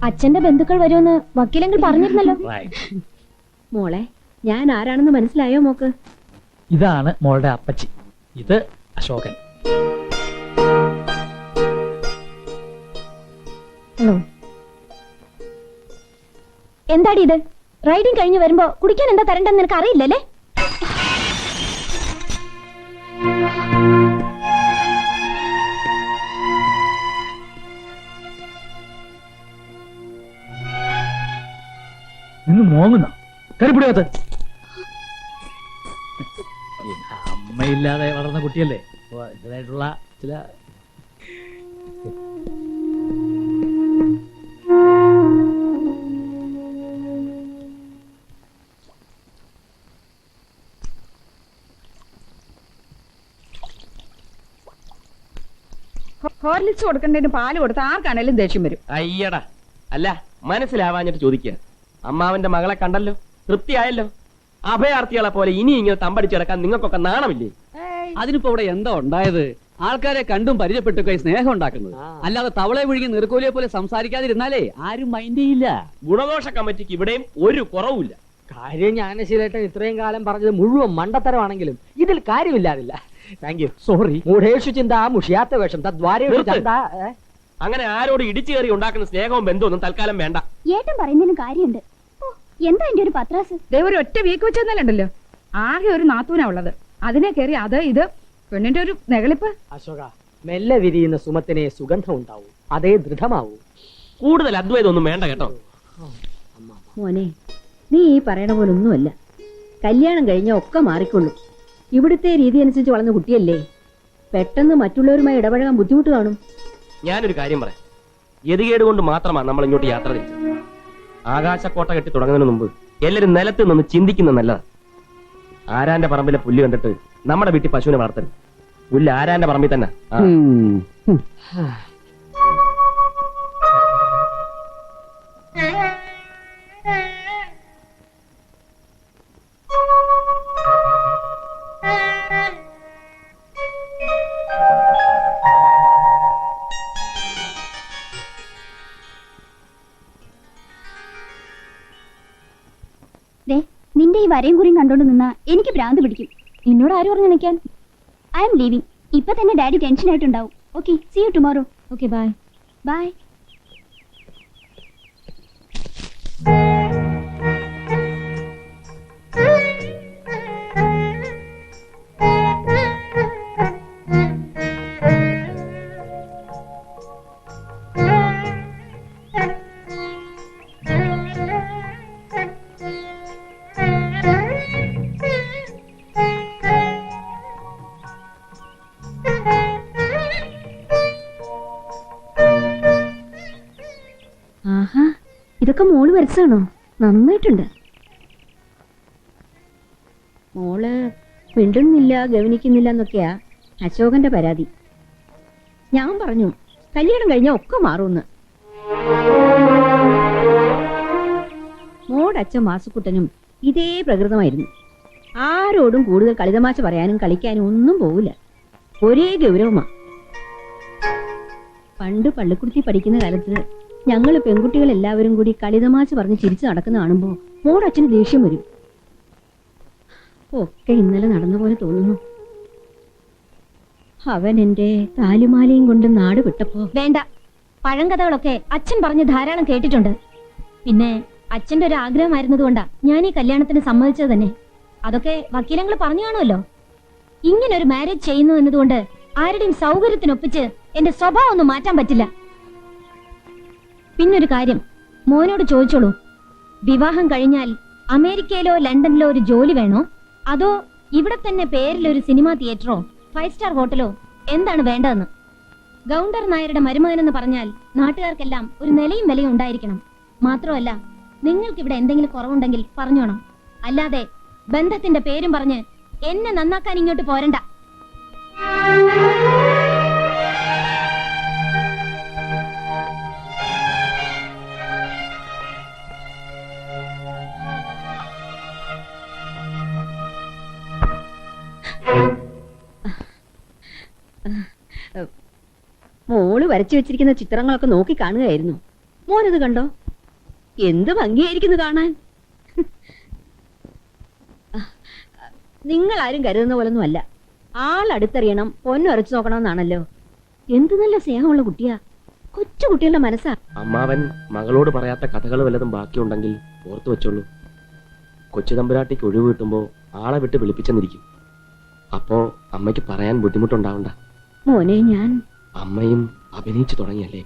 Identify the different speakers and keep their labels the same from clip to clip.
Speaker 1: അച്ഛന്റെ ബന്ധുക്കൾ വരുമെന്ന് വക്കീലെങ്കിൽ പറഞ്ഞിരുന്നല്ലോ.
Speaker 2: മോളെ, ഞാൻ ആരാണെന്ന് മനസ്സിലായോ മോക്ക്?
Speaker 3: ഇതാണ് മോളുടെ അപ്പച്ചി, ഇത് അശോകൻ.
Speaker 1: ഹലോ. എന്താടി ഇത്? റൈഡിങ് കഴിഞ്ഞ് വരുമ്പോ കുടിക്കാൻ എന്താ തരണ്ടെന്ന് നിനക്ക് അറിയില്ലല്ലേ?
Speaker 3: നിന്ന് മോങ്ങുന്ന കരുപിടിയാത്ത അമ്മയില്ലാതെ വളർന്ന കുട്ടിയല്ലേ, ഇതിനായിട്ടുള്ള ചില
Speaker 4: ഹോർലിക്സ് കൊടുക്കേണ്ടതിന് പാല് കൊടുത്ത് ആർക്കാണേലും ദേഷ്യം വരും.
Speaker 5: അയ്യടാ, അല്ല മനസ്സിലാവാഞ്ഞിട്ട് ചോദിക്കുക. അമ്മാവന്റെ മകളെ കണ്ടല്ലോ, തൃപ്തിയായല്ലോ. അഭയാർത്ഥികളെ പോലെ ഇനി ഇങ്ങനെ തമ്പടിച്ചടക്കാൻ നിങ്ങൾക്കൊക്കെ നാണമില്ലേ?
Speaker 6: അതിനിപ്പോ ഇവിടെ എന്താ ഉണ്ടായത്? ആൾക്കാരെ കണ്ടും പരിചയപ്പെട്ടൊക്കെ സ്നേഹം ഉണ്ടാക്കുന്നത്, അല്ലാതെ തവളെ വിഴുങ്ങി നീർക്കോലിയെ പോലെ സംസാരിക്കാതിരുന്നാലേ ആരും മൈൻഡ് ചെയ്യില്ല.
Speaker 5: ഗുണദോഷ കമ്മിറ്റിക്ക് ഇവിടെയും ഒരു കുറവുമില്ല.
Speaker 7: കാര്യം ജ്ഞാനശീലേട്ടൻ ഇത്രയും കാലം പറഞ്ഞത് മുഴുവൻ മണ്ടത്തരമാണെങ്കിലും ഇതിൽ കാര്യമില്ലാതില്ല. Thank you. സോറി. മൂഢേഷു ചിന്ത മുഷിയാത്ത വേഷം തദ്വാരേഷു ചിന്ത.
Speaker 5: അങ്ങനെ ആരോട് ഇടിച്ചു കയറി ഉണ്ടാക്കുന്ന സ്നേഹവും ബന്ധമൊന്നും തൽക്കാലം വേണ്ട.
Speaker 1: ഏട്ടൻ പറയുന്നതിന് കാര്യമുണ്ട്. എന്താ എന്റെ ഒരു പത്രാസ്?
Speaker 4: ഒരു ഒറ്റ വീക്ക് വെച്ചെന്നല്ലുണ്ടല്ലോ. ആകെ ഒരു നാത്തൂനാ ഉള്ളത്. അതിനെ കയറി അത് ഇത് പെണ്ണിന്റെ ഒരു നെകളിപ്പ്.
Speaker 7: അശോക, മെല്ലെ വിരിയുന്ന സുമത്തിനെ സുഗന്ധം ഉണ്ടാവും, അതേ ദൃഢമാവൂ.
Speaker 5: കൂടുതൽ അദ്വൈതം ഒന്നും വേണ്ട കേട്ടോ.
Speaker 2: മോനെ, നീ ഈ പറയണ പോലെ ഒന്നുമല്ല. കല്യാണം കഴിഞ്ഞാൽ ഒക്കെ മാറിക്കൊള്ളു. ഇവിടുത്തെ രീതി അനുസരിച്ച് വളർന്ന കുട്ടിയല്ലേ, പെട്ടെന്ന് മറ്റുള്ളവരുമായി ഇടപഴകാൻ ബുദ്ധിമുട്ട് കാണും.
Speaker 5: ഞാനൊരു കാര്യം പറയാം. ഗതികേട് കൊണ്ട് മാത്രമാണ് നമ്മൾ ഇങ്ങോട്ട് യാത്ര തിരിച്ചത്. ആകാശക്കോട്ട കെട്ടി തുടങ്ങുന്നതിന് മുമ്പ് എല്ലാവരും നിലത്ത് നിന്ന് ചിന്തിക്കുന്ന നല്ലതാ. ആരാന്റെ പറമ്പിലെ പുല്ല് കണ്ടിട്ട് നമ്മുടെ വീട്ടിൽ പശുവിനെ വളർത്തരുത്. പുല്ല് ആരാന്റെ പറമ്പിൽ തന്നെ.
Speaker 1: നിന്റെ ഈ വരയും കുറിയും കണ്ടോണ്ട് നിന്നാ എനിക്ക് ഭ്രാന്ത് പിടിക്കും. എന്നോട് ആര് പറഞ്ഞു നിൽക്കാൻ? I am leaving. ഇപ്പൊ തന്നെ ഡാഡി ടെൻഷൻ ആയിട്ടുണ്ടാവും. Okay, see you tomorrow. Okay, bye. Bye.
Speaker 2: ആഹാ, ഇതൊക്കെ മോള് വരച്ചാണോ? നന്നായിട്ടുണ്ട്. മോള് മിണ്ടുന്നില്ല, ഗവനിക്കുന്നില്ല എന്നൊക്കെയാ അശോകന്റെ പരാതി. ഞാൻ പറഞ്ഞു കല്യാണം കഴിഞ്ഞാൽ ഒക്കെ മാറുമെന്ന്. മോടെ അച്ഛൻ വാസുക്കുട്ടനും ഇതേ പ്രകൃതമായിരുന്നു. ആരോടും കൂടുതൽ കളിതമാശ പറയാനും കളിക്കാനും ഒന്നും പോവില്ല. ഒരേ ഗൗരവമാ. പണ്ട് പള്ളിക്കുടുത്തി പഠിക്കുന്ന കാലത്ത് ഞങ്ങൾ പെൺകുട്ടികൾ എല്ലാവരും കൂടി കളിതമാശ പറഞ്ഞ് ചിരിച്ചു നടക്കുന്ന കാണുമ്പോ മോടെ അച്ഛന് ദേഷ്യം വരും. ഒക്കെ ഇന്നലെ നടന്ന പോലെ തോന്നുന്നു. അവൻ എന്റെ താലിമാലയും കൊണ്ട് നാട് വിട്ടപ്പോ.
Speaker 1: വേണ്ട, പഴങ്കഥകളൊക്കെ അച്ഛൻ പറഞ്ഞ് ധാരാളം കേട്ടിട്ടുണ്ട്. പിന്നെ അച്ഛന്റെ ഒരു ആഗ്രഹമായിരുന്നതുകൊണ്ടാ ഞാൻ ഈ കല്യാണത്തിന് സമ്മതിച്ചത് തന്നെ. അതൊക്കെ വക്കീലങ്ങൾ പറഞ്ഞു കാണുമല്ലോ. ഇങ്ങനെ ഒരു മാരേജ് ചെയ്യുന്നു എന്നതുകൊണ്ട് ആരുടെയും സൗകര്യത്തിനൊപ്പിച്ച് എന്റെ സ്വഭാവം ഒന്നും മാറ്റാൻ പറ്റില്ല. പിന്നൊരു കാര്യം, മോനോട് ചോദിച്ചോളൂ. വിവാഹം കഴിഞ്ഞാൽ അമേരിക്കയിലോ ലണ്ടനിലോ ഒരു ജോലി വേണോ, അതോ ഇവിടെ തന്നെ പേരിലൊരു സിനിമാ തിയേറ്ററോ 5 സ്റ്റാർ ഹോട്ടലോ എന്താണ് വേണ്ടതെന്ന്. ഗൗണ്ടർ നായരുടെ മരുമകനെന്ന് പറഞ്ഞാൽ നാട്ടുകാർക്കെല്ലാം ഒരു നിലയും വിലയും ഉണ്ടായിരിക്കണം. മാത്രമല്ല, നിങ്ങൾക്കിവിടെ എന്തെങ്കിലും കുറവുണ്ടെങ്കിൽ പറഞ്ഞോണം. അല്ലാതെ ബന്ധത്തിന്റെ പേരും പറഞ്ഞ് എന്നെ നന്നാക്കാൻ ഇങ്ങോട്ട് പോരണ്ട.
Speaker 2: മോള് വരച്ചു വെച്ചിരിക്കുന്ന ചിത്രങ്ങളൊക്കെ നോക്കി കാണുകയായിരുന്നു. മോനത് കണ്ടോ? എന്ത് ഭംഗിയായിരിക്കുന്നു കാണാൻ. നിങ്ങൾ ആരും കരുതുന്ന പോലൊന്നും അല്ല. ആളടുത്തറിയണം, പൊന്നുറച്ചു നോക്കണമെന്നാണല്ലോ. എന്ത് നല്ല സ്നേഹമുള്ള കുട്ടിയാ. കൊച്ചു കുട്ടികളുടെ മനസ്സാ.
Speaker 5: അമ്മാവൻ മകളോട് പറയാത്ത കഥകൾ വല്ലതും ബാക്കിയുണ്ടെങ്കിൽ ഓർത്തു വെച്ചോളൂ. കൊച്ചു തമ്പുരാട്ടിക്ക് ഒഴിവ് കിട്ടുമ്പോ ആളെ വിട്ട് വിളിപ്പിച്ചെന്നിരിക്കും. അപ്പോ അമ്മയ്ക്ക് പറയാൻ ബുദ്ധിമുട്ടുണ്ടാവണ്ട.
Speaker 2: മോനെ, ഞാൻ
Speaker 5: അമ്മയും അഭിനയിച്ചു തുടങ്ങിയല്ലേ.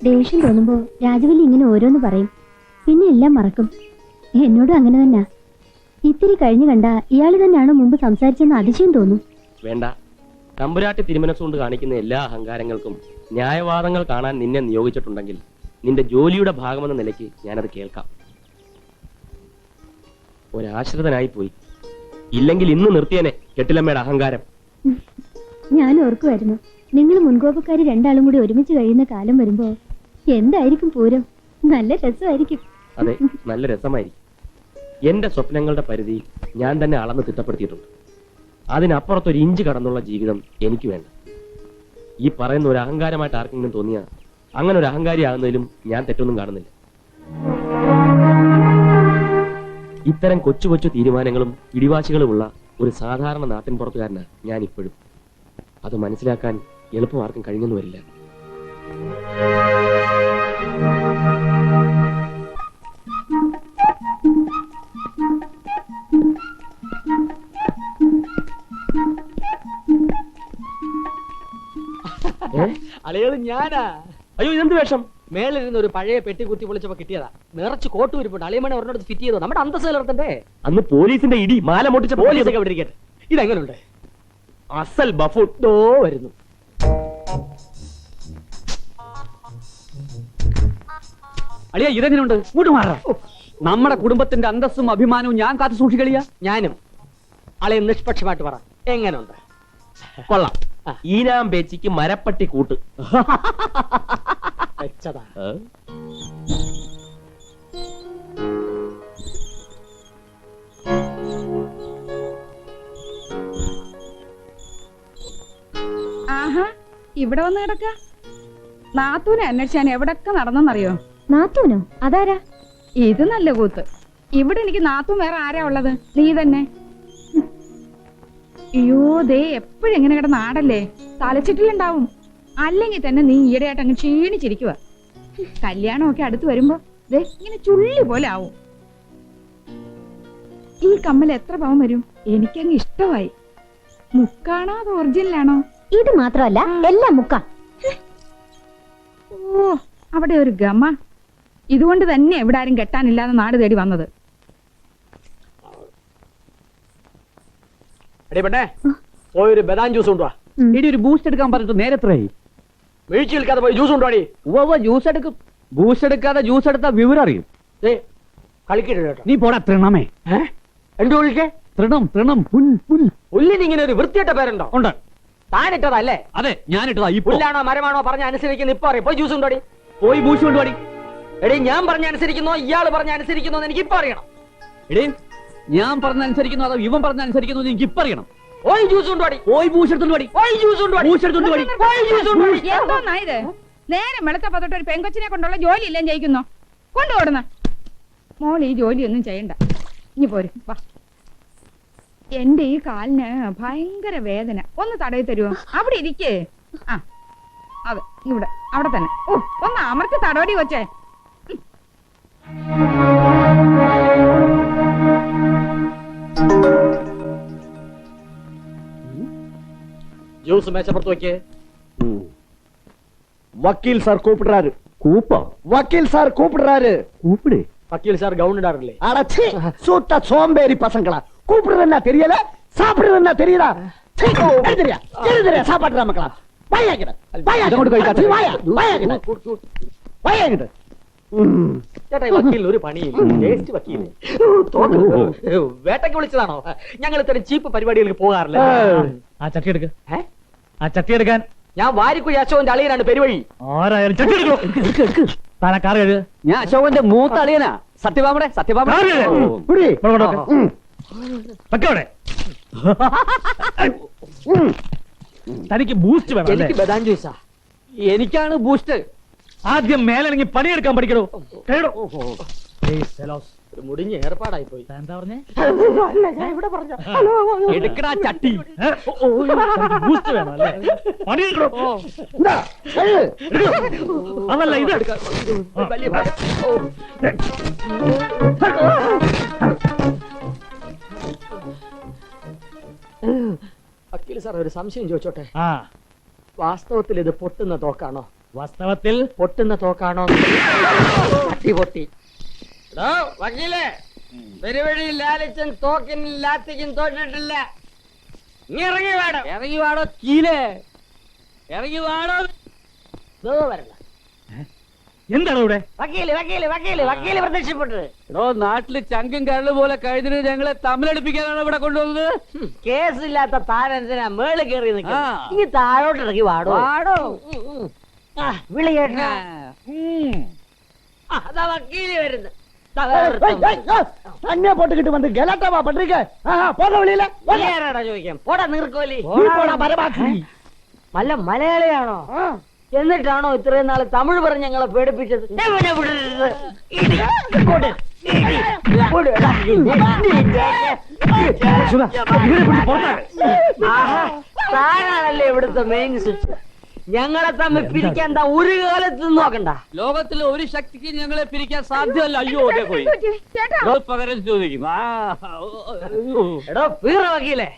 Speaker 1: ദേഷ്യം തോന്നുമ്പോ രാജവല്ലി ഇങ്ങനെ ഓരോന്ന് പറയും, പിന്നെ എല്ലാം മറക്കും. എന്നോടും അങ്ങനെ തന്നെ. ഇത്തിരി കഴിഞ്ഞു കണ്ട ഇയാള് തന്നെയാണ് മുമ്പ് സംസാരിച്ചെന്ന് അതിശയം തോന്നും.
Speaker 5: വേണ്ട, തമ്പുരാട്ടി തിരുമനസ്സുകൊണ്ട് കാണിക്കുന്ന എല്ലാ അഹങ്കാരങ്ങൾക്കും ന്യായവാദങ്ങൾ കാണാൻ നിന്നെ നിയോഗിച്ചിട്ടുണ്ടെങ്കിൽ നിന്റെ ജോലിയുടെ ഭാഗമെന്ന നിലയ്ക്ക് ഞാനത് കേൾക്കാം. ഒരാശ്രിതനായി പോയി. ഇല്ലെങ്കിൽ ഇന്ന് നിർത്തിയനെ കെട്ടിലമ്മയുടെ അഹങ്കാരം.
Speaker 1: ഞാൻ ഓർക്കുമായിരുന്നു, നിങ്ങൾ മുൻകോപക്കാരി രണ്ടാളും കൂടി ഒരുമിച്ച് കഴിയുന്ന കാലം വരുമ്പോ എന്തായിരിക്കും പൂരം. നല്ല രസമായിരിക്കും.
Speaker 5: അതെ, നല്ല രസമായിരിക്കും. എന്റെ സ്വപ്നങ്ങളുടെ പരിധി ഞാൻ തന്നെ അളന്ന് തിട്ടപ്പെടുത്തിയിട്ടുണ്ട്. അതിനപ്പുറത്തൊരു ഇഞ്ച് കടന്നുള്ള ജീവിതം എനിക്ക് വേണ്ട. ഈ പറയുന്ന ഒരു അഹങ്കാരമായിട്ട് ആർക്കെങ്കിലും തോന്നിയാ അങ്ങനെ ഒരു അഹങ്കാരിയാകുന്നതിലും ഞാൻ തെറ്റൊന്നും കാണുന്നില്ല. ഇത്തരം കൊച്ചു കൊച്ചു തീരുമാനങ്ങളും പിടിവാശികളുമുള്ള ഒരു സാധാരണ നാട്ടിൻ പുറത്തുകാരനാണ് ഞാൻ ഇപ്പോഴും. അത് മനസ്സിലാക്കാൻ എളുപ്പം ആർക്കും കഴിഞ്ഞെന്ന് വരില്ല.
Speaker 7: അളികള് ഞാനാ.
Speaker 5: അയ്യോ, ഇതെന്ത് വേഷം?
Speaker 7: മേളിലിരുന്ന് ഒരു പഴയ പെട്ടി കുത്തി പൊളിച്ചപ്പോ കിട്ടിയതാ. നിറച്ച് കോട്ട് ഉരുപ്പുണ്ട്. അളിയമണ ഒരെണ്ണോട് ഫിറ്റ് ചെയ്തോ. നമ്മുടെ അന്തസ് നിലർത്തണ്ടേ.
Speaker 5: അന്ന് പോലീസിന്റെ ഇടി മാല പൊട്ടിച്ച
Speaker 7: പോലീസൊക്കെ വിട്ടിരിക്കട്ടെ. ഇതെങ്ങനുണ്ട്?
Speaker 5: അസൽ ബഫൂൺ.
Speaker 7: ദോ വരുന്നു.
Speaker 6: അളിയ ഇതെങ്ങനെയുണ്ട്? ഇങ്ങോട്ട് മാറാം. നമ്മുടെ കുടുംബത്തിന്റെ അന്തസ്സും അഭിമാനവും ഞാൻ കാത്തു സൂക്ഷിക്കളിയ.
Speaker 7: ഞാനും. അളിയ നിഷ്പക്ഷമായിട്ട് പറ, എങ്ങനുണ്ട്?
Speaker 5: കൊള്ളാം. ഈനാം പേച്ചിക്ക് മരപ്പട്ടി കൂട്ട്.
Speaker 7: വെച്ചതാ.
Speaker 4: ആഹാ, ഇവിടെ വന്ന് കിടക്ക. നാത്തൂനെ അന്വേഷിച്ചാൻ എവിടൊക്കെ നടന്നെന്നറിയോ?
Speaker 1: നാത്തൂനോ? അതാരാ?
Speaker 4: ഇത് നല്ല കൂത്ത്. ഇവിടെ എനിക്ക് നാത്തൂൻ വേറെ ആരാ ഉള്ളത്? നീ തന്നെ. അയ്യോ, ദേ എപ്പോഴും എങ്ങനെ കിടന്ന് ആടല്ലേ, തലച്ചിട്ടിലുണ്ടാവും. അല്ലെങ്കിൽ തന്നെ നീ ഈയിടെയായിട്ട് അങ്ങ് ക്ഷീണിച്ചിരിക്കുക. കല്യാണമൊക്കെ അടുത്ത് വരുമ്പോ ദേ ഇങ്ങനെ ചുള്ളി പോലെ ആവും. ഈ കമ്മൽ എത്ര പവൻ വരും? എനിക്കങ്ങ് ഇഷ്ടമായി. മുക്കാണോ അത് ഒറിജിനലാണോ?
Speaker 1: ഇത് മാത്രമല്ല, എല്ലാം മുക്കാം.
Speaker 4: ഓ, അവിടെ ഒരു ഗമ. ഇതുകൊണ്ട് തന്നെ എവിടെ ആരും കെട്ടാനില്ലാതെ നാട് തേടി വന്നത്.
Speaker 7: എടീ പെണ്ണേ, പോയൊരു ബദാം ജ്യൂസ് കൊണ്ടുവാ.
Speaker 6: ഇടി ഒരു ബൂസ്റ്റ് എടുക്കാൻ പറഞ്ഞിട്ട് നേരത്രയായി.
Speaker 7: വീഴ്ച നിൽക്കാതെ പോയി ജ്യൂസ് കൊണ്ടുവാടി.
Speaker 6: ജ്യൂസ് എടുക്കും. ബൂസ്റ്റ് എടുക്കാതെ ജ്യൂസ് എടുത്താൽ വിവരം അറിയും.
Speaker 7: കളിക്കിട്ട് കേട്ടോ.
Speaker 6: നീ പോടാ തൃണമേ.
Speaker 7: എന്ത് വിളിക്കേ?
Speaker 6: തൃണം തൃണം പുൽ പുൽ.
Speaker 7: പുല്ലിന് ഇങ്ങനെ ഒരു വൃത്തിയിട്ട പേരുണ്ടോ?
Speaker 6: ഉണ്ട്.
Speaker 7: താനിട്ടതല്ലേ?
Speaker 6: അതെ, ഞാനിട്ടതാ. ഈ
Speaker 7: പുല്ലാണോ മരമാണോ പറഞ്ഞ അനുസരിക്കുന്ന ഇപ്പൊ അറിയാം. പോയി ജ്യൂസ് കൊണ്ടുവാടി.
Speaker 6: പോയി ബൂസ്റ്റ് കൊണ്ടുപാടി.
Speaker 7: എടീ, ഞാൻ പറഞ്ഞ അനുസരിക്കുന്നോ ഇയാള് പറഞ്ഞ അനുസരിക്കുന്നോ എനിക്ക് ഇപ്പൊ അറിയണം.
Speaker 6: എടേ, ഞാൻ പറഞ്ഞ അനുസരിക്കുന്നു അതോ ഇവൻ പറഞ്ഞ അനുസരിക്കുന്നു എനിക്ക് ഇപ്പൊ അറിയണം.
Speaker 7: പോയി ജ്യൂസ് കൊണ്ടുവാടി.
Speaker 6: പോയി ബൂസ്റ്റ് എടുത്തോണ്ട് പാടി.
Speaker 7: പോയി ജ്യൂസ് കൊണ്ടുവാടി.
Speaker 6: ബൂസ്റ്റ് എടുത്തോണ്ട് പാടി.
Speaker 7: പോയി ജ്യൂസ് കൊണ്ടുവാടി.
Speaker 4: എന്തോന്നായത്? നേരെ വെളുത്തപ്പോ തൊട്ട് ഒരു പെങ്കൊച്ചിനെ കൊണ്ടുള്ള ജോലി ഇല്ലേ ജയിക്കുന്നോ? കൊണ്ടുപോടുന്ന മോൾ ഈ ജോലിയൊന്നും ചെയ്യണ്ട. ഇനി പോരും, വാ. എന്റെ ഈ കാലിന് ഭയങ്കര വേദന. ഒന്ന് തടയി തരുമോ? അവിടെ ഇരിക്കേ. ആ, അതെ, ഇവിടെ അവിടെ തന്നെ. ഓ, ഒന്ന് അമർത്തി തടവടി കൊച്ചേ.
Speaker 7: ജ്യൂസ് മേശപ്പുറത്ത് വെക്കേ.
Speaker 8: வக்கீல் சார் கூப்பிடுறாரு.
Speaker 6: കൂപ്പോ?
Speaker 8: வக்கீல் சார் கூப்பிடுறாரு.
Speaker 6: കൂപ്പിട്.
Speaker 7: വക്കീൽ സാർ ഗൗൺ ഇടാറില്ലേ?
Speaker 8: அடச்சி சூத்த சோம்பேறி பசங்களா. கூப்பிடுறது என்ன தெரியல, சாப்பிடுறது என்ன தெரியுதா? எழுதுறியா எழுதுறியா சாப்பாடுற மக்களா. வாயாக்கிட
Speaker 6: ഇതങ്ങോട്ട് കഴിക്കാത്ത.
Speaker 8: வாயாக்கிட.
Speaker 7: ചേട്ടാ, ഈ വക്കീലിന് ഒരു പണിയില്ല. ടേസ്റ്റ് വക്കീല്. വേട്ടയ്ക്ക് വിളിച്ചതാണോ? ഞങ്ങൾ ഇത്തരം ചീപ്പ് പരിപാടികൾക്ക് പോകാറില്ല.
Speaker 3: ആ ചട്ടി എടുക്ക.
Speaker 7: ഏ?
Speaker 3: ആ ചട്ടി എടുക്കാൻ.
Speaker 7: ഞാൻ വാരിക്കുഴി അശോകന്റെ അളിയനാണ് പെരുവഴി.
Speaker 3: ആരായാലും ചട്ടി എടുക്കൂ. താന കാർ കഴുക.
Speaker 6: ഞാൻ അശോകന്റെ മൂത്ത അളിയനാ. സത്യഭാമടെ സത്യഭാമ.
Speaker 8: புடி.
Speaker 3: വെക്കവിടെ. തനിക്ക് ബൂസ്റ്റ് വേണം അല്ലേ?
Speaker 7: എനിക്ക് ബദാം ജ്യൂസാ. എനിക്കാണ് ബൂസ്റ്റ്.
Speaker 3: ആദ്യം മേലണെങ്കിൽ പണിയെടുക്കാൻ പഠിക്കണോ? കേടോ. ഏയ് സെലോസ്,
Speaker 7: ഒരു മുടിഞ്ഞ ഏർപ്പാടായി പോയി.
Speaker 3: താൻ എന്താ പറഞ്ഞേ?
Speaker 7: എടുക്കടാ ചട്ടി.
Speaker 3: ഏ? തനിക്ക് ബൂസ്റ്റ് വേണം അല്ലേ? പണിയെടുക്കണോ?
Speaker 8: ഇതാ, കഴുക്.
Speaker 3: അതല്ല ഇത്.
Speaker 7: വലിയ ഭാരം. ഓ. വക്കീൽ സാർ, ഒരു സംശയം ചോദിച്ചോട്ടെ?
Speaker 3: ആ,
Speaker 7: വാസ്തവത്തിൽ ഇത് പൊട്ടുന്ന തോക്കാണോ?
Speaker 3: വാസ്തവത്തിൽ
Speaker 7: പൊട്ടുന്ന തോക്കാണോ? പൊട്ടി പൊട്ടി. വക്കീലേ, പെരുവഴി ലാലിച്ചൻ തോക്കിനും ലാത്തിക്കും തോറ്റിട്ടില്ല. നീ ഇറങ്ങി വാടോ. ഇറങ്ങി വാടോ കീലേ. ഇറങ്ങി വാടോ. വരണ്ട.
Speaker 3: എന്താണ് ഇവിടെ?
Speaker 7: വക്കീല് വക്കീല് വക്കീല് വക്കീല് പ്രത്യക്ഷപ്പെട്ടത്. എടോ, നാട്ടില് ചങ്കും കരള് പോലെ കഴിഞ്ഞിട്ട് ഞങ്ങളെ തമ്മിലടിപ്പിക്കാനാണ് ഇവിടെ കൊണ്ടുവന്നത്. കേസില്ലാത്ത താനെന്തിനാ മേളിൽ കയറി നിൽക്കുന്നത്? ഇനി താഴോട്ട് ഇറങ്ങി വാടോ. വാടോ. വിളി കേട്ട. അതാ വക്കീല് വരുന്നത്.
Speaker 8: தண்ணியா போட்டுக்கிட்டு வந்து கலாட்டாவா பண்றீங்க? போக வெளியில
Speaker 7: ചോദിക്കാം. പോടാ നീർക്കോലി.
Speaker 8: போடா மரபாக்கி.
Speaker 7: നല്ല മലയാളിയാണോ? എന്നിട്ടാണോ ഇത്രയും നാള് തമിഴ് പറഞ്ഞ് ഞങ്ങളെ പേടിപ്പിച്ചത്? താനാണല്ലേ ഇവിടുത്തെ മെയിൻ സ്വിച്ച്. ഞങ്ങളെ തമ്മിൽ പിരിക്കാൻ എന്താ ഒരു കാലത്ത് നോക്കണ്ട. ലോകത്തിലെ ഒരു ശക്തിക്ക് ഞങ്ങളെ പിരിക്കാൻ സാധ്യമല്ല. അയ്യോ, പോയി പകരം ചോദിക്കും. എടോ വീറ വക്കീലേ,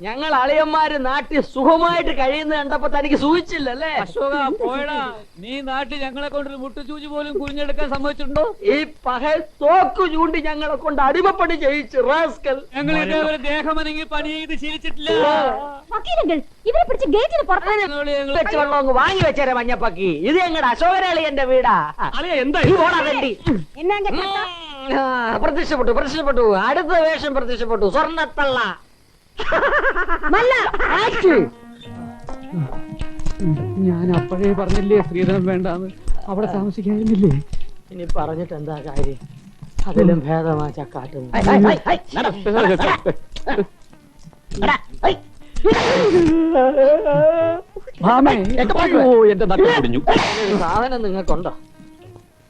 Speaker 7: ഞങ്ങൾ അളിയന്മാര് നാട്ടിൽ സുഖമായിട്ട് കഴിയുന്ന കണ്ടപ്പോ തനിക്ക് സൂചിച്ചില്ലല്ലേ? അശോക പോയടാ, നീ നാട്ടിൽ ഞങ്ങളെ കൊണ്ടൊരു മുട്ടുചൂചി പോലും കുഞ്ഞെടുക്കാൻ സമ്മതിച്ചിട്ടുണ്ടോ? ഈ പകൽ തോക്കു ചൂണ്ടി ഞങ്ങളെ കൊണ്ട് അടിമപ്പണി ചെയ്യിച്ച് റാസ്കൽ. ഞങ്ങൾ ഇതേപോലെ ദേഹമനങ്ങി പണി ചെയ്ത് ശീലിച്ചിട്ടില്ല.
Speaker 1: വക്കീലുകൾ ഇവരെ പിടിച്ച് ഗേറ്റിന് പുറത്ത്
Speaker 7: വെള്ളം വാങ്ങി വെച്ചേരെ മഞ്ഞപ്പക്കി. ഇത് ഞങ്ങളുടെ അശോകരളിയന്റെ വീടാ.
Speaker 3: എന്താ
Speaker 7: ഈ ഓടാ തണ്ടി. പ്രത്യക്ഷപ്പെട്ടു പ്രത്യക്ഷപ്പെട്ടു. അടുത്ത വേഷം പ്രത്യക്ഷപ്പെട്ടു. സ്വർണ്ണത്തള്ള. ഞാൻ അപ്പോഴേ പറഞ്ഞില്ലേ ശ്രീധരൻ വേണ്ടാന്ന്. അവിടെ താമസിക്കാനില്ലേ? ഇനി പറഞ്ഞിട്ട് എന്താ കാര്യം? അതിലും ഭേദമാ ചക്കാട്ടുന്നു. എന്റെ നട്ടു കുടിഞ്ഞു. സാധനം നിങ്ങൾക്കുണ്ടോ?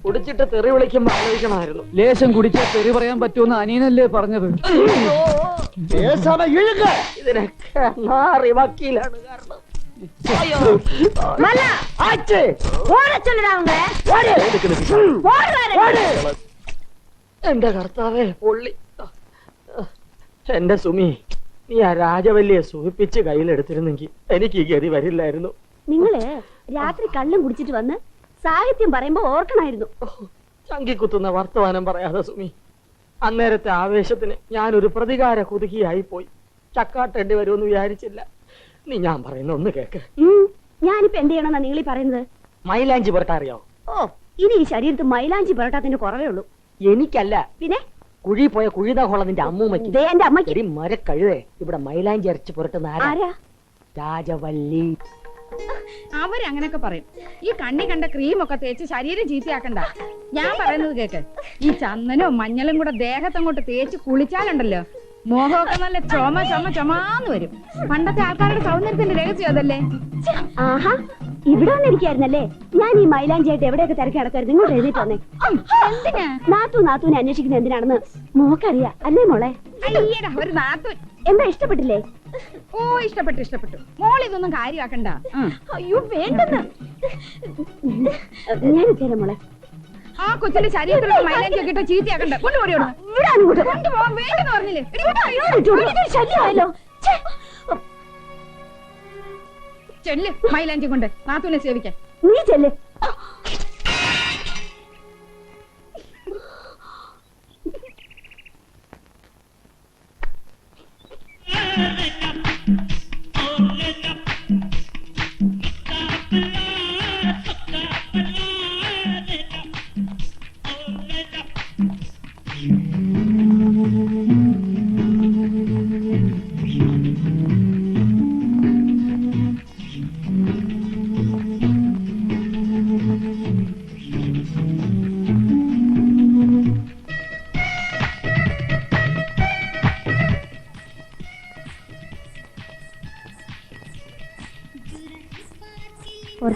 Speaker 7: കുടിച്ചിട്ട് തെറി വിളിക്കുമ്പോ ആലോചിക്കണമായിരുന്നു. ലേശം കുടിച്ചാൽ തെറി പറയാൻ പറ്റുമെന്ന് അനിയനല്ലേ പറഞ്ഞത്? ഇതിനൊക്കെ മാറി വക്കീലാണ് കാരണം. എന്റെ കർത്താവേ, പൊള്ളി. എന്റെ സുമി, നീ ആ രാജവല്ലിയെ സൂഹിപ്പിച്ച് കയ്യിലെടുത്തിരുന്നെങ്കിൽ എനിക്ക് ഈ ഗതി വരില്ലായിരുന്നു.
Speaker 2: നിങ്ങള് രാത്രി കള്ളും കുടിച്ചിട്ട് വന്ന് സാഹിത്യം പറയുമ്പോ ഓർക്കണായിരുന്നു.
Speaker 7: ചങ്കിക്കുത്തുന്ന വർത്തമാനം പറയാതെ സുമി. അന്നേരത്തെ ആവേശത്തിന് ഞാനൊരു പ്രതികാര കുതുകിയായി പോയി. ചക്കാട്ടേണ്ടി വരുമെന്ന് വിചാരിച്ചില്ല. നീ ഞാൻ പറയുന്ന ഒന്ന് കേക്ക്.
Speaker 2: ഞാനിപ്പോ എന്ത് ചെയ്യണമെന്നാ നിങ്ങളീ പറയുന്നത്?
Speaker 7: മൈലാഞ്ചി പുരട്ടാ അറിയാവോ?
Speaker 2: ഓ, ഇനി ഈ ശരീരത്ത് മൈലാഞ്ചി പുരട്ടാത്തിന്റെ കുറവേ ഉള്ളൂ.
Speaker 7: എനിക്കല്ല,
Speaker 2: പിന്നെ
Speaker 7: കുഴി പോയ കുഴിതാഹോള നിന്റെ അമ്മൂമ്മയ്ക്ക്.
Speaker 2: ദേ എന്റെ അമ്മയ്ക്ക്.
Speaker 7: എടി മരക്കഴുതേ, ഇവിടെ മൈലാഞ്ചി അരച്ച് പുരട്ടുന്ന
Speaker 2: ആരാ?
Speaker 7: രാജവല്ലി.
Speaker 4: അവരങ്ങനൊക്കെ പറയും. ഈ കണ്ണി കണ്ട ക്രീമൊക്കെ തേച്ച് ശരീരം ചീത്തയാക്കണ്ട. ഞാൻ പറയുന്നത് കേക്ക്. ഈ ചന്ദനവും മഞ്ഞളും കൂടെ ദേഹത്തങ്ങോട്ട് തേച്ച് കുളിച്ചാലുണ്ടല്ലോ, മോഹമൊക്കെ നല്ല ചൊമാന്ന് വരും. പണ്ടത്തെ ആൾക്കാരുടെ സൗന്ദര്യത്തിന്റെ രഹസ്യം അതല്ലേ?
Speaker 2: ആഹാ, ഇവിടെ വന്നിരിക്കായിരുന്നല്ലേ? ഞാൻ ഈ മൈലാഞ്ചിയായിട്ട് എവിടെയൊക്കെ തിരക്കി നടക്കായിരുന്നു. ഇങ്ങോട്ട് എഴുതിട്ട് വന്നേ.
Speaker 4: എന്തിനാ?
Speaker 2: നാത്തൂനെ അന്വേഷിക്കുന്നത് എന്തിനാണെന്ന് മോക്കറിയാ അല്ലേ മോളെ?
Speaker 4: അയ്യടാ, ഒരു നാത്തൂൻ.
Speaker 2: എന്താ ഇഷ്ടപ്പെട്ടില്ലേ?
Speaker 4: ഓ, ഇഷ്ടപ്പെട്ടു. മോൾ ഇതൊന്നും കാര്യമാക്കണ്ട.
Speaker 2: അയ്യോ വേണ്ടെന്ന്. ഞാൻ ഇട്ടേരാ മോളെ.
Speaker 4: ആ കൊച്ചിന്റെ ശരീരത്തിലുള്ള മൈലാഞ്ചി ഒക്കെ ഇട്ട് ചീത്തയാക്കണ്ട. കൊണ്ടുപോടിയോട് കൊണ്ടുപോകാൻ വേണ്ടെന്ന് പറഞ്ഞില്ലേ?
Speaker 2: ശല്യമായല്ലോ.
Speaker 4: ചെല്ല് മൈലാഞ്ചി കൊണ്ട് നാത്തൂനെ സേവിക്കാൻ.
Speaker 2: നീ ചെല്ല്.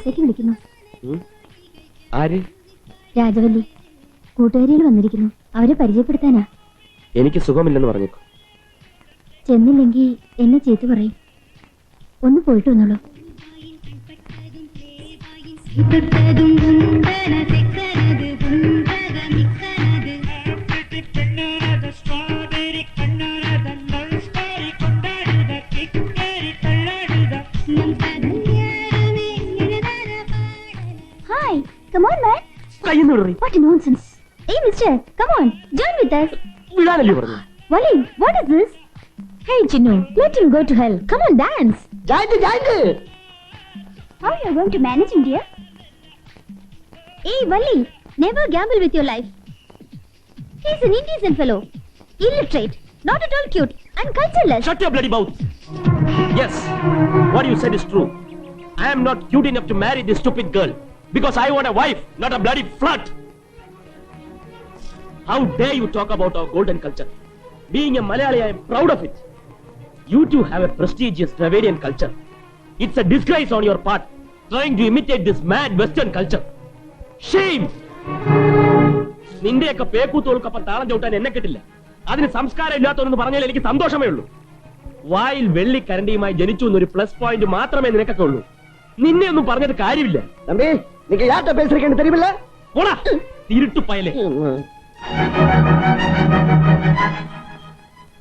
Speaker 1: പുറത്തേക്ക് വിളിക്കുന്നു.
Speaker 5: ആര്?
Speaker 1: രാജവല്ലി. കൂട്ടുകാരികൾ വന്നിരിക്കുന്നു. അവരെ പരിചയപ്പെടുത്താനാ.
Speaker 5: എനിക്ക് സുഖമില്ലെന്ന് പറഞ്ഞേക്കു.
Speaker 1: ചെന്നില്ലെങ്കിൽ എന്നെ ചീത്ത പറയും. ഒന്ന് പോയിട്ട് വന്നോളൂ. Hi, come on, man.
Speaker 5: കയ്യിന്ന് വിടറി.
Speaker 1: What nonsense. Hey, mister, come on, join with us.
Speaker 5: വിടാനല്ലേ പറഞ്ഞു?
Speaker 1: Wally, what is this? Hey, Chinnu, let him go to hell. Come on, dance.
Speaker 8: ജായിന്റ്
Speaker 1: How are you going to manage him, dear? Hey, Wally, never gamble with your life. He's an indecent fellow, illiterate, not at all cute, and cultureless.
Speaker 5: Shut your bloody mouth. Yes, what you said is true. I am not cute enough to marry this stupid girl because I want a wife, not a bloody flirt. How dare you talk about our golden culture? Being a Malayali, I am proud of it. You two have a prestigious Dravidian culture. It's a disgrace on your part, trying to imitate this mad Western culture. Shame! നിന്റെയൊക്കെ പേക്കൂത്തോൾക്കൊപ്പം താളം ചവിട്ടാൻ എന്നെ കിട്ടില്ല. അതിന് സംസ്കാരം ഇല്ലാത്തവരെന്ന് പറഞ്ഞാൽ എനിക്ക് സന്തോഷമേ ഉള്ളൂ. വായിൽ വെള്ളിക്കരണ്ടിയുമായി ജനിച്ചു എന്നൊരു പ്ലസ് പോയിന്റ് മാത്രമേ നിനക്കൊക്കെ ഉള്ളൂ. നിന്നെ ഒന്നും പറഞ്ഞിട്ട് കാര്യമില്ല.
Speaker 8: തമ്പി നീക്ക് യാത്ര പേசுறீங்கன்னு தெரியுமில்ல?
Speaker 5: പോടാ തിരുട്ടു പയലേ.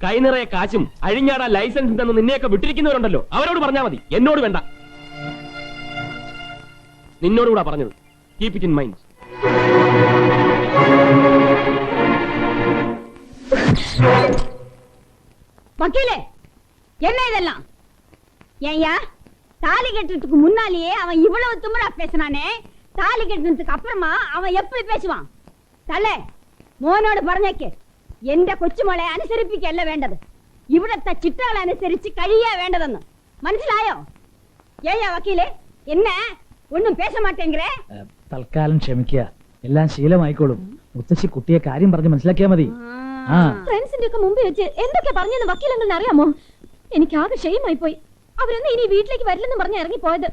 Speaker 5: കൈ നിറയെ കാശും അഴിഞ്ഞാടാ ലൈസൻസ് തന്ന് നിന്നെയൊക്കെ വിട്ടിരിക്കുന്നവരുണ്ടല്ലോ, അവരോട് പറഞ്ഞാൽ മതി, എന്നോട് വേണ്ട. നിന്നോടുകൂടാ പറഞ്ഞത്. Keep it in mind.
Speaker 2: வக்கீலே, என்ன இதெல்லாம்? ஏய்யா, தாலி கட்டுறதுக்கு முன்னாலேயே அவன் இவ்வளவு திமிரா பேசினானே, தாலி கட்டுறதுக்கு அப்புறமா அவன் எப்படி பேசுவான்? തള്ളേ, മോനോട് പറഞ്ഞേക്ക്, എന്റെ കൊച്ചുമോളെ അനുസരിപ്പിക്കല്ല വേണ്ടത്, ഇവിടത്തെ ചിട്ടകൾ അനുസരിച്ച് കഴിയാ വേണ്ടതെന്ന്. മനസ്സിലായോ? ഏയ്യാ വക്കീലെ, എന്നെ ഒന്നും പേശ മാട്ടേങ്കേ.
Speaker 3: തൽക്കാലം ക്ഷമിക്കുക, എല്ലാം ശീലമായിക്കോളും. മുത്തശ്ശി കുട്ടിയെ കാര്യം പറഞ്ഞ് മനസ്സിലാക്കിയാ മതി.
Speaker 1: ഫ്രണ്ട്സിന്റെ ഒക്കെ മുമ്പ് വെച്ച് എന്തൊക്കെ പറഞ്ഞെന്ന് വക്കീലെന്ന് അറിയാമോ? എനിക്ക് ആകെ ഷെയിമായി പോയി. അവരൊന്നും ഇനി വീട്ടിലേക്ക് വരില്ലെന്ന് പറഞ്ഞ് ഇറങ്ങിപ്പോയത്.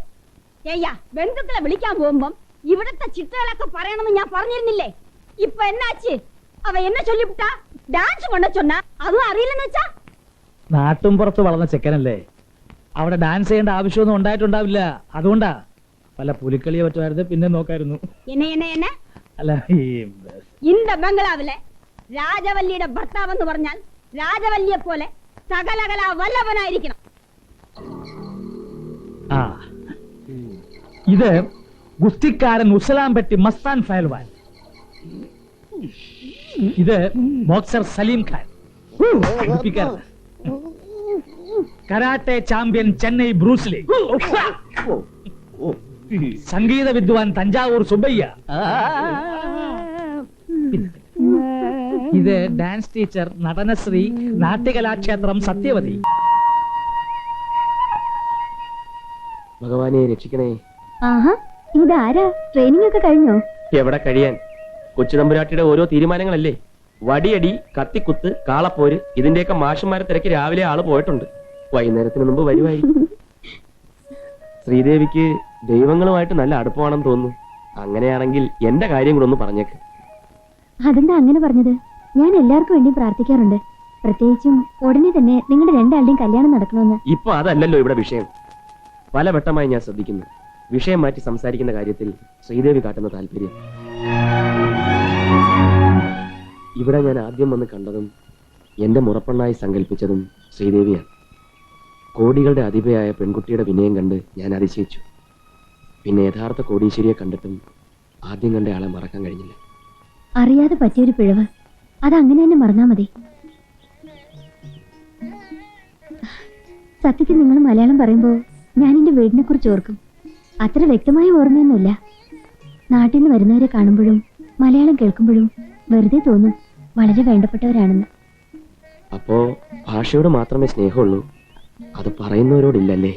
Speaker 2: ഏയ്യാ, ബന്ധുക്കളെ വിളിക്കാൻ പോകുമ്പം ഇവിടത്തെ ചിട്ടകളൊക്കെ പറയണമെന്ന് ഞാൻ പറഞ്ഞിരുന്നില്ലേ? ഇപ്പൊ എന്നാച്ച്? അവ എന്നെ ചൊല്ലിവിട്ടാ ഡാൻസ് കൊണ്ട ചൊന്നാ അതും അറിയില്ലെന്ന് വെച്ചാ?
Speaker 3: നാട്ടും പുറത്ത് വളർന്ന ചെക്കനല്ലേ, അവിടെ ഡാൻസ് ചെയ്യേണ്ട ആവശ്യമൊന്നും ഉണ്ടായിട്ടുണ്ടാവില്ല. അതുകൊണ്ടാ. പല പുലിക്കളിയെ പറ്റുമായിരുന്നു, പിന്നെ നോക്കായിരുന്നു.
Speaker 2: എന്നെ
Speaker 3: അല്ല, ഈ
Speaker 2: இந்த ബംഗ്ലാവിലെ രാജവല്ലിയുടെ ഭർത്താവ് എന്ന് പറഞ്ഞാൽ രാജവല്ലിയെ പോലെ സകലകല വല്ലഭനായിരിക്കണം.
Speaker 3: ആ, ഇത് ഗുസ്തിക്കാരൻ ഉസലാംപെട്ടി മസ്താൻ ഫയൽവാൻ. ഇത് ബോക്സർ സലീം ഖാൻ, ഉടുപ്പിക്കാരൻ. Karate champion Chennai Bruce Lee. സംഗീത വിദ്വാൻ തഞ്ചാവൂർ സുബ്ബയ്യ. ഇത് ഡാൻസ് ടീച്ചർ നടനശ്രീ നാട്യകലാക്ഷേത്രം സത്യവതി.
Speaker 5: ഭഗവാനെ രക്ഷിക്കണേ.
Speaker 1: ആഹാ, ഇതാരാ? ട്രെയിനിങ് ഒക്കെ കഴിഞ്ഞോ?
Speaker 5: എവിടെ കഴിയാൻ, കൊച്ചുതമ്പുരാട്ടിയുടെ ഓരോ തീരുമാനങ്ങളല്ലേ. വടിയടി, കത്തിക്കുത്ത്, കാളപ്പോര്, ഇതിന്റെയൊക്കെ മാഷന്മാരെ തിരക്കി രാവിലെ ആള് പോയിട്ടുണ്ട്. വൈകുന്നേരത്തിന് മുമ്പ് വരുമായിരിക്കും. ശ്രീദേവിക്ക് ദൈവങ്ങളുമായിട്ട് നല്ല അടുപ്പമാണെന്ന് തോന്നുന്നു. അങ്ങനെയാണെങ്കിൽ എന്റെ കാര്യം കൂടെ ഒന്ന് പറഞ്ഞേക്ക്.
Speaker 1: അതെന്താ അങ്ങനെ പറഞ്ഞത്? ഞാൻ എല്ലാവർക്കും വേണ്ടി പ്രാർത്ഥിക്കാറുണ്ട്, പ്രത്യേകിച്ചും ഉടനെ തന്നെ നിങ്ങളുടെ രണ്ടാളുടെയും കല്യാണം നടക്കണമെന്ന്.
Speaker 5: ഇപ്പൊ അതല്ലല്ലോ ഇവിടെ വിഷയം. പലവട്ടമായി ഞാൻ ശ്രദ്ധിക്കുന്നു, വിഷയം മാറ്റി സംസാരിക്കുന്ന കാര്യത്തിൽ ശ്രീദേവി കാട്ടുന്ന താല്പര്യം. ഇവിടെ ഞാൻ ആദ്യം വന്ന് കണ്ടതും എന്റെ മുറപ്പെണ്ണായി സങ്കല്പിച്ചതും ശ്രീദേവിയാണ്. കോടികളുടെ അധിപയായ പെൺകുട്ടിയുടെ വിനയം കണ്ട് ഞാൻ അതിശയിച്ചു. പിന്നെ യഥാർത്ഥ കോടീശ്വരിയെ കണ്ടിട്ടും ആദ്യം കണ്ട ആളെ മറക്കാൻ കഴിഞ്ഞില്ല.
Speaker 1: അറിയാതെ പറ്റിയൊരു പിഴവ്, അതങ്ങനെ തന്നെ മറന്നാ മതി. സത്യത്തിൽ നിങ്ങൾ മലയാളം പറയുമ്പോൾ ഞാൻ എന്റെ വീടിനെ കുറിച്ച് ഓർക്കും. അത്ര വ്യക്തമായ ഓർമ്മയൊന്നുമില്ല. നാട്ടിൽ നിന്ന് വരുന്നവരെ കാണുമ്പോഴും മലയാളം കേൾക്കുമ്പോഴും വെറുതെ തോന്നും വളരെ വേണ്ടപ്പെട്ടവരാണെന്ന്.
Speaker 5: അപ്പോ ഭാഷയോട് മാത്രമേ സ്നേഹമുള്ളൂ, അത് പറയുന്നവരോടില്ലല്ലേ?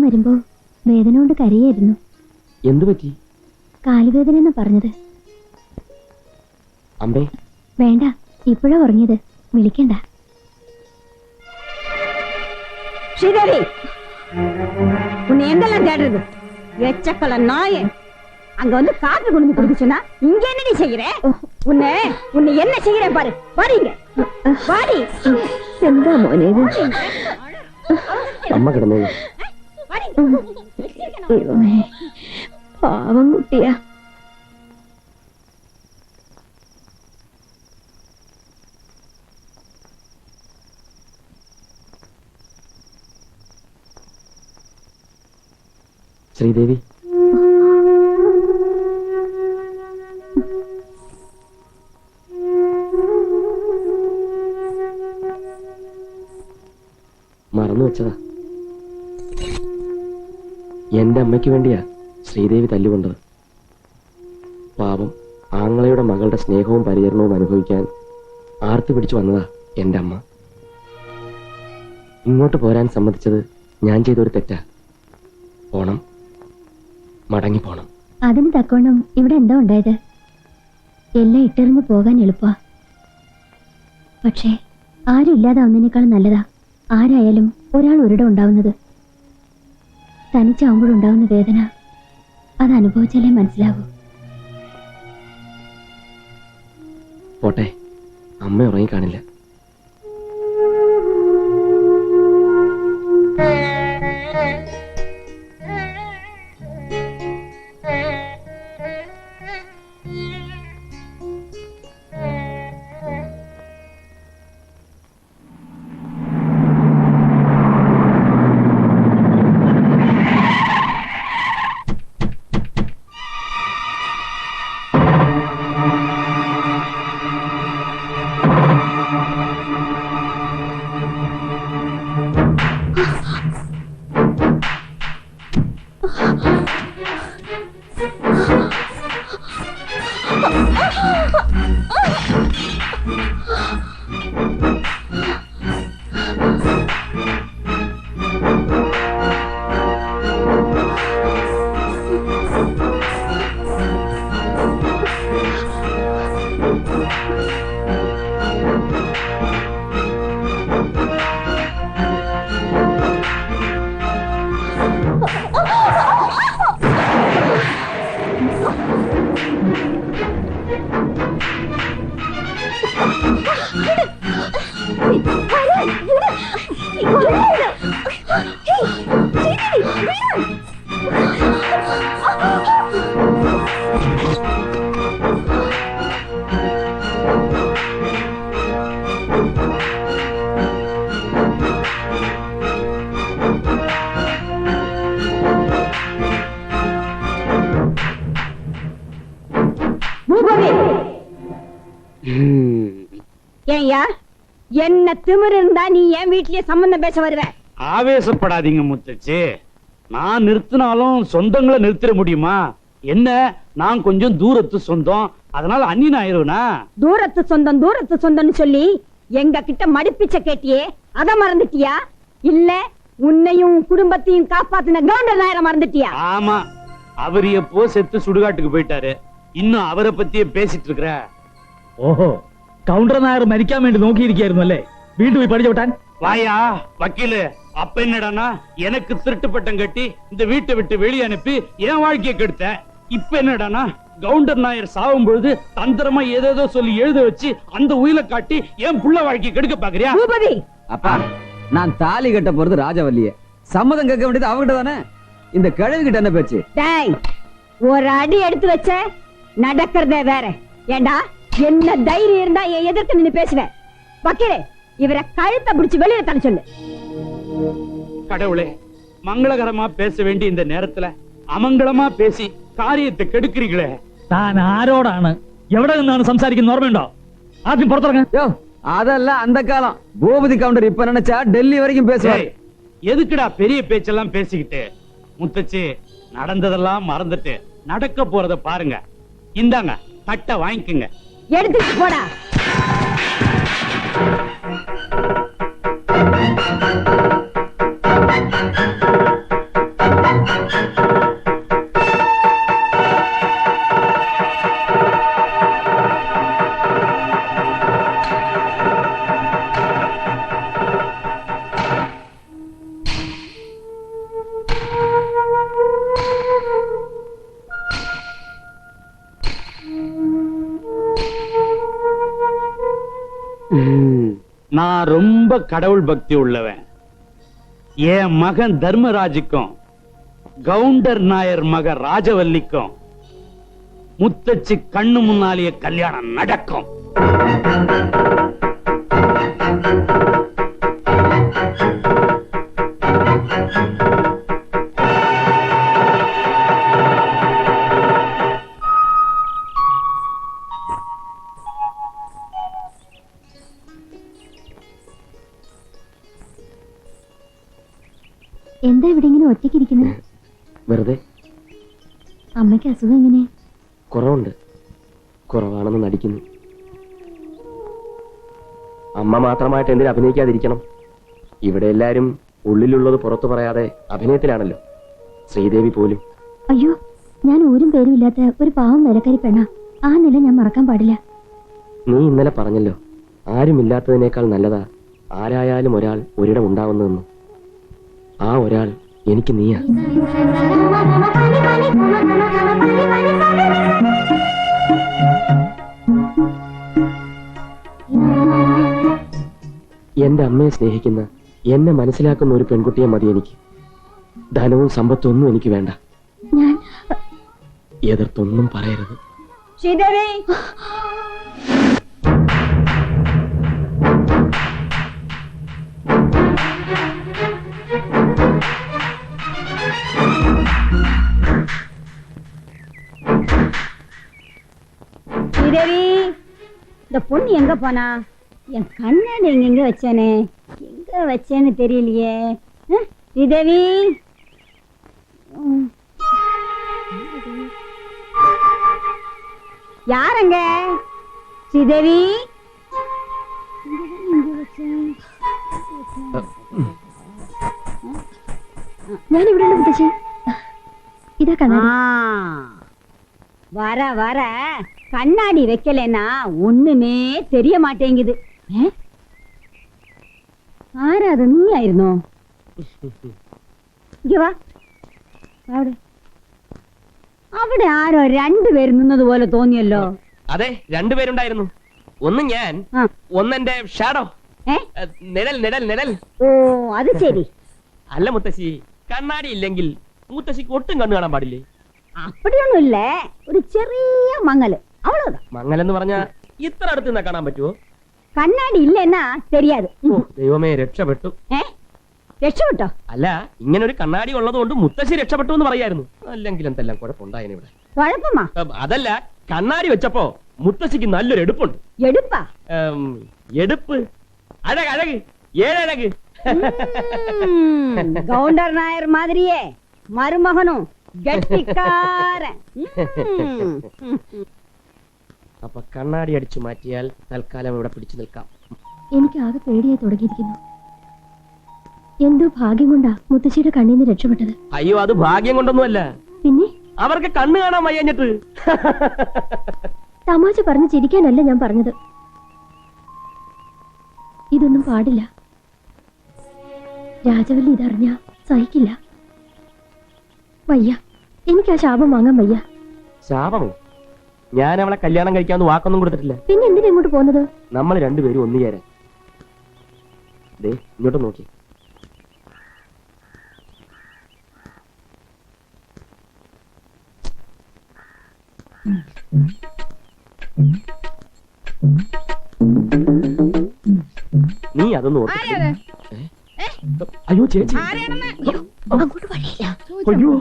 Speaker 1: വരുമ്പോ വേദന കൊണ്ട് കരയായിരുന്നു.
Speaker 5: എന്തു പറ്റി?
Speaker 1: കാലുവേദന എന്നാ പറഞ്ഞത്.
Speaker 5: അമ്പേ
Speaker 1: വേണ്ട, ഇപ്പോഴാ ഉറങ്ങിയത്, വിളിക്കണ്ട.
Speaker 2: ஸ்ரீதேவி, உன்னை எங்கெல்லாம் தேடுறது? எச்சக்கல நாயே, அங்க வந்து காப்பி கொண்டு வந்து கொடுக்க சொன்னா இங்க என்னடி செய்யற? உன்னை உன்னை என்ன செய்யறேன் பாரு. வாடிங்க, வாடி.
Speaker 1: എന്താ മോനെ ഇത്?
Speaker 5: അമ്മ കിടന്നു.
Speaker 1: ദൈവമേ, പാവം കുട്ടിയാ.
Speaker 5: ശ്രീദേവി, മറന്നു വെച്ചതാ. എന്റെ അമ്മയ്ക്ക് വേണ്ടിയാ ശ്രീദേവി തല്ലുകൊണ്ടത്. പാവം ആങ്ങളയുടെ മകളുടെ സ്നേഹവും പരിചരണവും അനുഭവിക്കാൻ ആർത്തി പിടിച്ചു വന്നതാ എന്റെ അമ്മ. ഇങ്ങോട്ട് പോരാൻ സമ്മതിച്ചത് ഞാൻ ചെയ്തൊരു തെറ്റാ. പോണം, മടങ്ങി പോണം.
Speaker 1: അതിന് തക്കോണം ഇവിടെ എന്താ ഉണ്ടായത്? എല്ലാം ഇട്ടെറിഞ്ഞു പോകാൻ എളുപ്പാ. പക്ഷേ ആരും ഇല്ലാതാവുന്നതിനേക്കാൾ നല്ലതാ ആരായാലും ഒരാൾ ഒരിടം ഉണ്ടാവുന്നത്. തനിച്ചാവുമ്പോഴുണ്ടാവുന്ന വേദന അത് അനുഭവിച്ചാലേ മനസ്സിലാവൂ.
Speaker 5: പോട്ടെ, അമ്മ ഉറങ്ങിക്കാണില്ല.
Speaker 2: ஏய்யா, என்ன திமிரு இருந்தா நீ என் வீட்லயே சம்பந்தம் பேச வருவ?
Speaker 3: ஆவேசப்படாதீங்க முத்தச்சி. நான் நிறுத்தினாலும் சொந்தங்களை நிறுத்திட முடியுமா என்ன? நான் கொஞ்சம் தூரத்து சொந்தம், அதனால அந்நியன் ஆயிருவனா?
Speaker 2: தூரத்து சொந்தம்னு சொல்லி எங்க கிட்ட மடிப்பிச்ச கேட்டியே, அத மறந்துட்டியா? இல்ல உன்னையும் குடும்பத்தையும் காப்பாத்தின கவுண்டர் நாயரை மறந்துட்டியா?
Speaker 3: ஆமா, அவர் எப்போ செத்து சுடுகாட்டுக்கு போயிட்டாரு. இன்னும் அவரை பத்தியே பேசிட்டு இருக்கிற. ഓഹോ, കൗണ്ടർ നായർ മരിക്കാൻ വേണ്ടി നോക്കിയിരിക്കായിരുന്നു അല്ലേ? വീണ്ടും പോയി പഠിച്ചു വിട്ടാൻ. വായാ വക്കീല്, அப்ப என்னடானா எனக்கு திருட்டு பட்டம் கட்டி இந்த வீட்டை விட்டு வெளியே அனுப்பி என் வாழ்க்கையை கெடுத்த. இப்ப என்னடானா கவுண்டர் நாயர் சாவும் பொழுது தந்திரமா ஏதேதோ சொல்லி எழுத வச்சு அந்த உயிரை காட்டி என் புள்ள வாழ்க்கையை கெடுக்க பாக்குறியா?
Speaker 2: பூபதி,
Speaker 6: அப்பா, நான் தாலி கட்ட போறது ராஜவல்லிய, சம்மதம் கேட்க வேண்டியது அவகிட்ட தானே. இந்த கிழவி கிட்ட என்ன பேச்சு?
Speaker 2: டேய், ஒரு அடி எடுத்து வச்ச நடக்கிறதே வேற. ஏண்டா, என்ன தைரியம் இருந்தா என் எதிர்த்து நின்னு பேசுவேன்? வக்கீலே, இவரை கழுத்தை பிடிச்சு வெளியே தர சொல்லு.
Speaker 3: கடவுளே, மங்களகரமா பேச வேண்டிய இந்த நேரத்துல അമംഗളമാ പേശി കാര്യത്തെ കെടുக்கிறீங்களே. താൻ ആരോടാണ് എവിടെ നിന്നാണ് സംസാരിക്കുന്നത് ഓർമ്മയുണ്ടോ? ആദ്യം പുറത്തിറങ്ങ.
Speaker 6: அதல்ல அந்த காலம். பூபதி கவுண்டர் இப்ப நினைச்சா டெல்லி வரைக்கும் பேசுவாரு.
Speaker 3: எதுக்குடா பெரிய பேச்செல்லாம் பேசிக்கிட்டு? முத்தச்சி, நடந்ததெல்லாம் மறந்துட்டு நடக்க போறத பாருங்க. இந்தாங்க, தட்டை வாங்கிக்கங்க.
Speaker 2: எடுத்துட்டு போடா.
Speaker 3: நான் ரொம்ப கடவுள் பக்தி உள்ளவன். என் மகன் தர்மராஜுக்கும் கவுண்டர் நாயர் மக ராஜவல்லிக்கும் முத்தச்சி கண்ணு முன்னாலேயே கல்யாணம் நடக்கும்.
Speaker 1: എന്താ ഇവിടെ ഇങ്ങനെ ഒറ്റയ്ക്കിരിക്കുന്നത്?
Speaker 5: വെറുതെ.
Speaker 1: അമ്മയ്ക്ക് അസുഖം എങ്ങനെ?
Speaker 5: കുറവുണ്ട്. കുറവാണെന്ന് നടിക്കുന്നു. അമ്മ മാത്രമായിട്ട് എന്തിനു അഭിനയിക്കാതിരിക്കണം? ഇവിടെ എല്ലാരും ഉള്ളിലുള്ളത് പുറത്തു പറയാതെ അഭിനയത്തിലാണല്ലോ. ശ്രീദേവി പോലും.
Speaker 1: അയ്യോ, ഞാൻ ഊരും പേരും ഇല്ലാത്ത ഒരു പാവം വേലക്കാരി പെണ്ണ. ആ നില ഞാൻ മറക്കാൻ പാടില്ല.
Speaker 5: നീ ഇന്നലെ പറഞ്ഞല്ലോ, ആരുമില്ലാത്തതിനേക്കാൾ നല്ലതാ ആരായാലും ഒരാൾ ഒരിടം ഉണ്ടാവുന്നതെന്ന്. ആ ഒരാൾ എനിക്ക് നീയാ. എന്റെ അമ്മയെ സ്നേഹിക്കുന്ന, എന്നെ മനസ്സിലാക്കുന്ന ഒരു പെൺകുട്ടിയെ മതി എനിക്ക്. ധനവും സമ്പത്തും ഒന്നും എനിക്ക് വേണ്ട. എതിർത്തൊന്നും പറയരുത്.
Speaker 2: ശ്രീദേവി, ஸ்ரீதேவி, இந்த பொண்ணு எங்க போனா? என் கண்ணாடி எங்க வச்சேனே, எங்க வச்சேன்னு தெரியலையே. ஸ்ரீதேவி, யாரங்க? ஸ்ரீதேவி,
Speaker 1: ഞാൻ ഇവിടെ ഉണ്ട് മുത്തശ്ശി. ഇതാ കണ്ണാടി.
Speaker 2: வர வர கண்ணாடி வைக்கலன்னா ஒண்ணுமே தெரிய மாட்டேங்குது. ആരാ അത്? നീ ആയിരുന്നോ? വാ, അവിടെ ആരോ രണ്ടുപേര് നിന്നതുപോലെ തോന്നിയല്ലോ.
Speaker 5: അതെ, രണ്ടുപേരുണ്ടായിരുന്നു. ഒന്ന് ഞാൻ, ഒന്നെന്റെ ഷാഡോ. നിഴൽ നിഴൽ നിഴൽ.
Speaker 2: ഓ, അത് ശരി.
Speaker 5: അല്ല മുത്തശ്ശി, കണ്ണാടി ഇല്ലെങ്കിൽ മുത്തശ്ശിക്ക് ഒട്ടും കണ്ണു കാണാൻ പാടില്ലേ?
Speaker 2: அப்படிയൊന്നും ഇല്ല, ഒരു ചെറിയ മങ്ങല്, അവളോതാ.
Speaker 5: മങ്ങലെന്ന് പറഞ്ഞാ ഇത്ര അടുത്ത് നിന്നാ കാണാൻ പറ്റുമോ?
Speaker 2: കണ്ണാടി ഇല്ലെന്നാ தெரியாது.
Speaker 5: ദൈവമേ, രക്ഷപ്പെട്ടു.
Speaker 2: രക്ഷപ്പെട്ടോ?
Speaker 5: അല്ല, ഇങ്ങനെ ഒരു കണ്ണാടി ഉള്ളത് കൊണ്ട് മുത്തശ്ശി രക്ഷപ്പെട്ടു എന്ന് പറയായിരുന്നു. അല്ലെങ്കിൽ എന്തെല്ലാം കുഴപ്പമുണ്ടായിന് ഇവിടെ.
Speaker 2: കുഴപ്പമാ?
Speaker 5: അതല്ല, കണ്ണാടി വെച്ചപ്പോ മുത്തശ്ശിക്ക് നല്ലൊരു എടുപ്പുണ്ട്.
Speaker 2: എടുപ്പാ?
Speaker 5: എടുപ്പ്, അഴക് അഴക്, ഏഴഴക്.
Speaker 2: கவுண்டர் நாயர் மாதிரியே மருமகனும் கெட்டிக்காரன்.
Speaker 5: അപ്പൊ കണ്ണാടി അടിച്ചു മാറ്റിയാൽ തൽക്കാലം ഇവിടെ പിടിച്ചു നിൽക്കാം.
Speaker 1: എനിക്ക് ആകെ പേടിയായി തുടങ്ങിയിരിക്കുന്നു. എന്തോ ഭാഗ്യം കൊണ്ടാ മുത്തശ്ശിയുടെ കണ്ണീന്ന് രക്ഷപ്പെട്ടത്.
Speaker 5: അയ്യോ, അത് ഭാഗ്യം കൊണ്ടൊന്നുമല്ല.
Speaker 1: പിന്നെ
Speaker 5: അവർക്ക് കണ്ണു കാണാൻ വയ്യഞ്ഞിട്ട്.
Speaker 1: തമാശ പറഞ്ഞ് ചിരിക്കാനല്ല ഞാൻ പറഞ്ഞത്. ഇതൊന്നും പാടില്ല. രാജവല്ലി ഇതറിഞ്ഞ സഹിക്കില്ല. വയ്യ, എനിക്ക് ആ ശാപം വാങ്ങാൻ വയ്യ.
Speaker 5: ശാപമോ? ഞാൻ അവളെ കല്യാണം കഴിക്കാന്ന് വാക്കൊന്നും കൊടുത്തിട്ടില്ല.
Speaker 1: പിന്നെ എന്തിനാ ഇങ്ങോട്ട് പോകുന്നത്?
Speaker 5: നമ്മൾ രണ്ടുപേരും ഒന്നു ചേരാൻ. ദേ, ഇങ്ങോട്ട് നോക്കി. നീ അതൊന്നും
Speaker 4: ആരാത്?
Speaker 5: അയ്യോ ചേച്ചി,
Speaker 4: ആരാണെന്ന്
Speaker 1: അങ്ങോട്ട് വഴിയില്ല.
Speaker 5: അയ്യോ.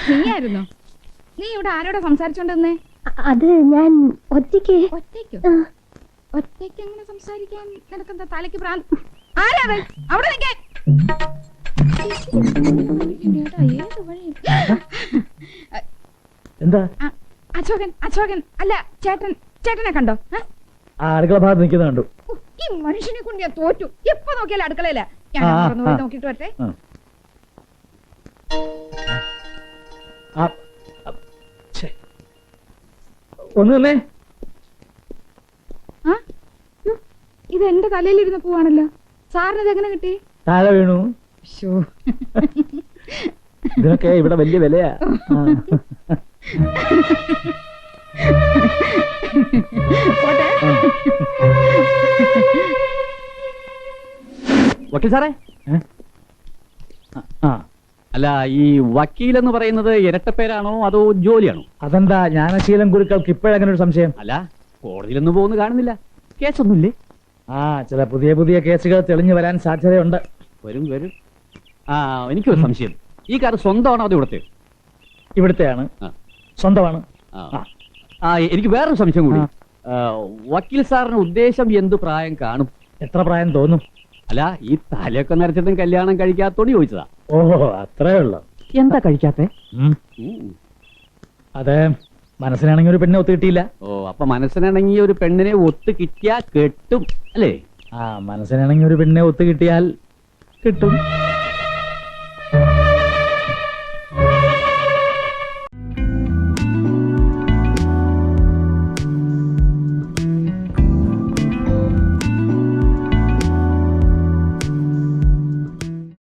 Speaker 4: നീയായിരുന്നോ? നീ ഇവിടെ ആരോടെ സംസാരിച്ചോണ്ടെന്നേ?
Speaker 1: അത് ഞാൻ ഒറ്റയ്ക്ക്.
Speaker 4: ഒറ്റയ്ക്കോ? ഒറ്റയ്ക്ക് എങ്ങനെ സംസാരിക്കാൻ? നിനക്കെന്താ തലയ്ക്ക് ഭ്രാന്ത്? ആരാത്? അവിടെ നിൽക്കാൻ.
Speaker 3: എന്താ?
Speaker 4: അശോകൻ, അശോകൻ അല്ല, ചേട്ടൻ. ചേട്ടനെ കണ്ടോ?
Speaker 3: അടുക്കള ഭാഗത്ത് നിൽക്കുന്ന കണ്ടു.
Speaker 4: ഈ മനുഷ്യനെ കൊണ്ട് ഞാൻ തോറ്റു. എപ്പോ നോക്കിയാലും അടുക്കളയില്ല. ഞാൻ നോക്കിട്ട് വരട്ടെ.
Speaker 3: ഒന്ന് തന്നെ
Speaker 4: ആ? ഉം, ഇത് എന്റെ തലയിലിരുന്ന പൂവാണല്ലോ. സാറിന് ഇതെങ്ങനെ കിട്ടി?
Speaker 3: താഴെ വീണു.
Speaker 4: ശ്ശോ.
Speaker 3: ഇതിനൊക്കെ ഇവിടെ വലിയ വിലയാ.
Speaker 4: പോട്ടെ.
Speaker 6: വക്കീൽ സാറേ,
Speaker 3: ആ
Speaker 6: അല്ല ഈ വക്കീൽ എന്ന് പറയുന്നത് ഇരട്ടപ്പേരാണോ അതോ ജോലിയാണോ?
Speaker 3: അതെന്താ ജ്ഞാനശീലം ഗുരുക്കൾക്ക് ഇപ്പോഴങ്ങനെ ഒരു സംശയം?
Speaker 6: അല്ല, കോടതിയിലൊന്നും പോകുന്നു കാണുന്നില്ല. കേസൊന്നുമില്ലേ?
Speaker 3: ആ ചില പുതിയ പുതിയ കേസുകൾ തെളിഞ്ഞു വരാൻ സാധ്യതയുണ്ട്.
Speaker 6: വരും വരും. ആ എനിക്കൊരു സംശയം. ഈ കാർ സ്വന്തമാണോ അതോ ഇവിടുത്തെ?
Speaker 3: ഇവിടുത്തെയാണ്.
Speaker 6: ആ.
Speaker 3: സ്വന്തമാണ്.
Speaker 6: ആ.
Speaker 3: ആ.
Speaker 6: ആ എനിക്ക് വേറൊരു സംശയം കൂടി.
Speaker 3: ആ.
Speaker 6: വക്കീൽ സാറിന് ഉദ്ദേശം എന്ത് പ്രായം കാണും?
Speaker 3: എത്ര പ്രായം തോന്നും?
Speaker 6: അല്ല, ഈ തലയൊക്കെ നരച്ചിട്ടും കല്യാണം കഴിക്കാത്തോണ്ട് ചോദിച്ചതാ.
Speaker 3: ഓഹോ, അത്രേ ഉള്ളു.
Speaker 6: എന്താ കഴിക്കാത്തെ?
Speaker 3: അതെ, മനസ്സിനാണെങ്കിൽ ഒരു പെണ്ണെ ഒത്തു കിട്ടിയില്ല.
Speaker 6: ഓ, അപ്പൊ മനസ്സിനാണെങ്കിൽ ഒരു പെണ്ണിനെ ഒത്തു കിട്ടിയാ കെട്ടും അല്ലേ?
Speaker 3: ആ മനസ്സിനാണെങ്കിൽ ഒരു പെണ്ണെ ഒത്തു കിട്ടിയാൽ കിട്ടും.